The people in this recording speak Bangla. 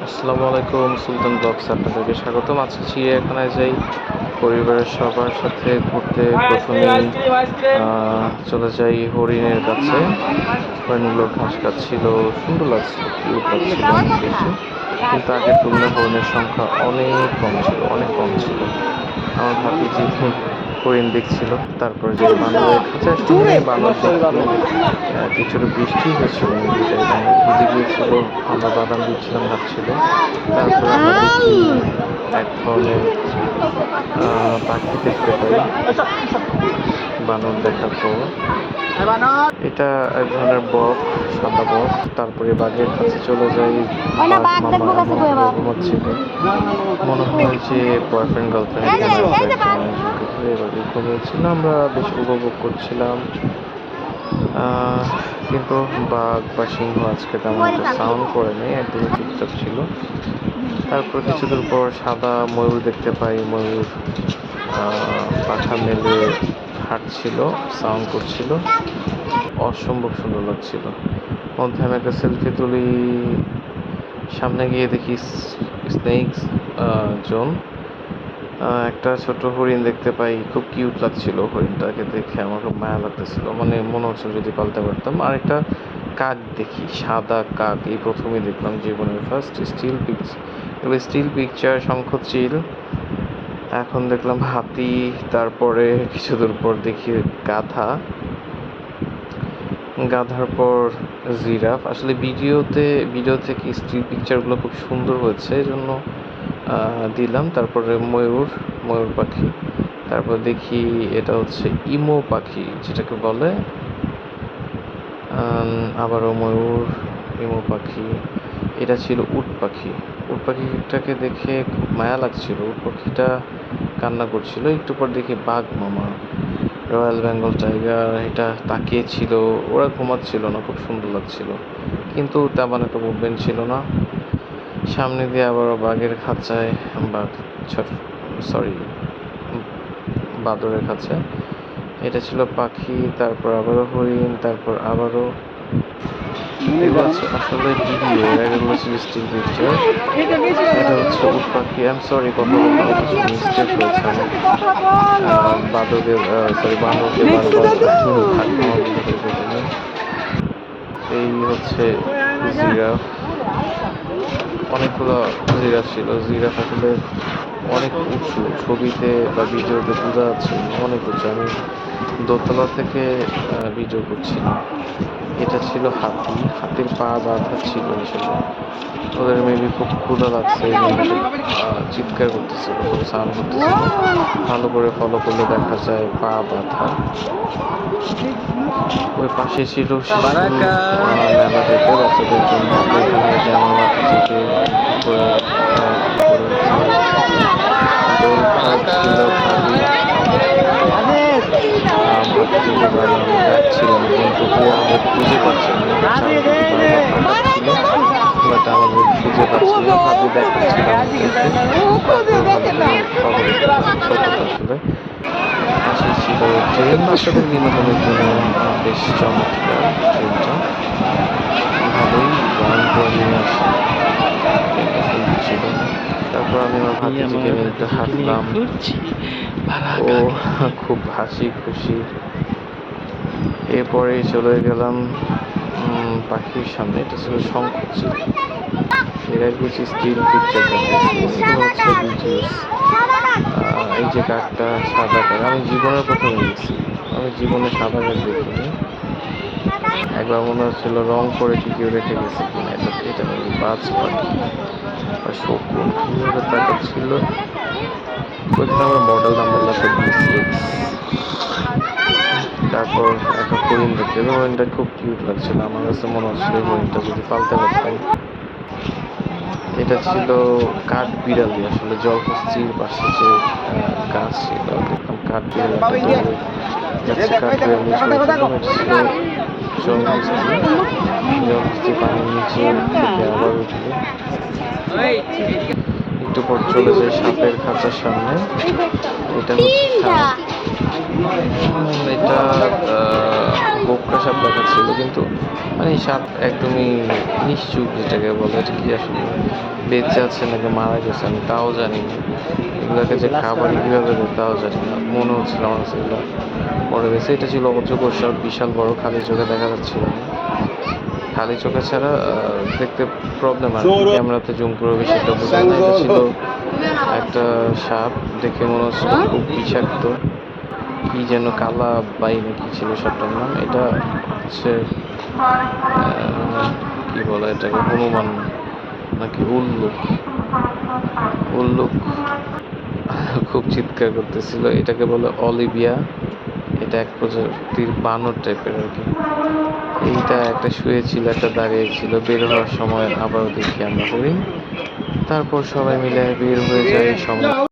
আসসালামু আলাইকুম, সুলতান ব্লগস আপনাদেরকে স্বাগতম। আজকে চিড়িয়াখানায় যাই পরিবারের সবার সাথে ঘুরতে। প্রথমেই চলে যাই হরিণের কাছে। হরিণগুলো ঘাস খাচ্ছিল, সুন্দর লাগছিল, কিউট লাগছিল অনেক বেশি। কিন্তু আগের তুলনায় হরিণের সংখ্যা অনেক কম ছিল, অনেক কম ছিল। আমার ভাতিজি হরিণ দেখছিল। তারপরে যে বানরের খাঁচার সামনে বানর দেখি কিছুটা বৃষ্টি হয়েছিল, তাই বানর ভিজে গিয়েছিল। আমরা বাদাম দিচ্ছিলাম, খাচ্ছিল। তারপরে আমরা দেখি এক ধরনের পাখি দেখতে পাই। বানর দেখার পর এটা এক ধরনের বক, সাদা বক। তারপরে বাঘের কাছে চলে যাই। বাঘ মামা ঘুমাচ্ছিল, মনে হয় যে বয়ফ্রেন্ড গার্লফ্রেন্ড এভাবে ঘুমিয়েছিল। আমরা বেশ উপভোগ করছিলাম। কিন্তু বাঘ বা সিংহ আজকে তেমন একটা সাউন্ড করেনি, একদমই চুপচাপ ছিল। তারপর কিছু দূর পর সাদা ময়ূর দেখতে পাই। ময়ূর পাখা মেলে হাঁটছিল, সাউন্ড করছিল, অসম্ভব সুন্দর লাগছিল। মধ্যে আমি একটা সেলফি তুলি। সামনে গিয়ে দেখি স্নেকস জোন। একটা ছোট হরিণ দেখতে পাই, খুব কিউট লাগছিল। হরিণটাকে দেখে আমার খুব মায়া লাগতেছিল, মানে মনে হচ্ছিল যদি পালতে পারতাম। আর একটা কাক দেখি, সাদা কাক, এই প্রথমেই দেখলাম জীবনের ফার্স্ট স্টিল পিকচার, শঙ্খচিল। এখন দেখলাম হাতি, তারপরে কিছু দূর পর দেখি গাধার পর জিরাফ। আসলে ভিডিও থেকে স্টিল পিকচারগুলো খুব সুন্দর হয়েছে, এই জন্য দিলাম। তারপরে ময়ূর পাখি। তারপর দেখি এটা হচ্ছে ইমো পাখি যেটাকে বলে। আবারও ময়ূর, ইমো পাখি। এটা ছিল উট পাখি। উট পাখিটাকে দেখে খুব মায়া লাগছিল। উট পাখিটা কান্না করছিল। একটু পর দেখি বাঘ মামা, রয়্যাল বেঙ্গল টাইগার। এটা তাকিয়েছিল, ওরা ঘুমাচ্ছিল না, খুব সুন্দর লাগছিল, কিন্তু তেমন একটা মুভমেন্ট ছিল না। সামনে দিয়ে আবারও বাঘের খাঁচায়, বাঘ সরি বাদরের খাঁচায়। এটা ছিল পাখি, তারপর আবারও হরিণ, তারপর আবারও এগুলো আসলে ভিডিও, এগুলো হচ্ছে স্টিল পিকচার। এটা হচ্ছে উট পাখি। আই এম সরি, কথা বলতে কিছু মিস্টেক হয়েছে আমার। বাঁদরকে বারবার এই হচ্ছে জিরাফ। অনেকগুলো জিরাফ ছিল। জিরাফ আসলে অনেক উঁচু, ছবিতে বা ভিডিওতে বোঝা যাচ্ছে অনেক উঁচু। আমি দোতলা থেকে ভিডিও করছিলাম। এটা ছিল হাতি। হাতির পা বাঁধা ছিল আসলে। ওদের মেবি খুব ক্ষুধা লাগছে, এই জন্য চিৎকার করতেছিল, খুব সাউন্ড করতেছিল। ভালো করে ফলো করলে দেখা যায় পা বাঁধা। ওই পাশে ছিল মেলা থেকে বাচ্চাদের জন্য। ওইখানে যে আমার বাচ্চাকে উপরে দোল খাট ছিল খালি। ভাতিজিকে বারবার ডাকছিলাম, কিন্তু ও আমাদের খুঁজে পাচ্ছিল না। বাট আমাদের খুঁজে পাচ্ছিল না। ভাবি দেখাচ্ছিলাম আসলে। পাশে ছিল ট্রেন, বাচ্চাদের বিনোদনের জন্য বেশ চমৎকার ট্রেনটা, ভালোই গান করে নিয়ে আসে, ছিল। তারপর আমি আমার ভাতিজিকে নিয়ে একটু হাঁটলাম। ও খুব হাসি খুশি। এরপরে চলে গেলাম পাখির সামনে। এটা ছিল শঙ্খচিল। এরা কিছু স্টিল পিকচার দেখাচ্ছি। এই যে কাকটা, সাদা কাক, আমি জীবনের প্রথমে দেখছি। আমি জীবনে সাদা কাক দেখিনি। একবার মনে হচ্ছিল রং করে কি কেউ রেখে গেছে কিনা। এটা বাজ পাখি বা শকুন, কীভাবে তাকাচ্ছিল। ওইখানে আমার মডেল নাম্বার লেখা B6। তারপর একটা হরিণ দেখতে, হরিণটা খুব কিউট লাগছিল। আমার কাছে মনে হচ্ছিল হরিণটা যদি পালতে পারতাম। এটা ছিল কাঠ বিড়ালি। আসলে জলহস্তির পাশে যে গাছ ছিল, দেখলাম কাঠ বিড়ালি ছিল জলহস্তি পানির নিচে থেকে আবার উঠলো। একটু পর চলে যায় সাপের খাঁচার সামনে। এটা হচ্ছে সাপ। এটা বোক্কা সাপ দেখাচ্ছিল, কিন্তু মানে সাপ একদমই নিশ্চুপ, যেটাকে বলে। এটা কি আসলে বেঁচে আছে নাকি মারা গেছে আমি তাও জানি না। এগুলোকে যে খাবারই কীভাবে দেয় তাও জানি না। মনে হচ্ছিল আমার কাছে এগুলো মরে গেছে। এটা ছিল অজগর সাপ, বিশাল বড়, খালি চোখে দেখা যাচ্ছিল না। খালি চোখে ছাড়া দেখতে প্রবলেম, আর ক্যামেরাতে জুম করে বেশি একটা বোঝা যায় না। এটা ছিল একটা সাপ, দেখে মনে হচ্ছিল খুব বিষাক্ত। কি যেন কালা বাই নাকি ছিল সাপটার নাম। এটা হচ্ছে কি বলে এটাকে, হনুমান নাকি উল্লুক। উল্লুক খুব চিৎকার করতেছিল। এটাকে বলে অলিভিয়া। এটা এক প্রজাতির বানর টাইপের আর কি। এইটা একটা শুয়েছিল, একটা দাঁড়িয়ে ছিল। বের হওয়ার সময় আবারও দেখি আমরা হরিণ। তারপর সবাই মিলে বের হয়ে যায় সময়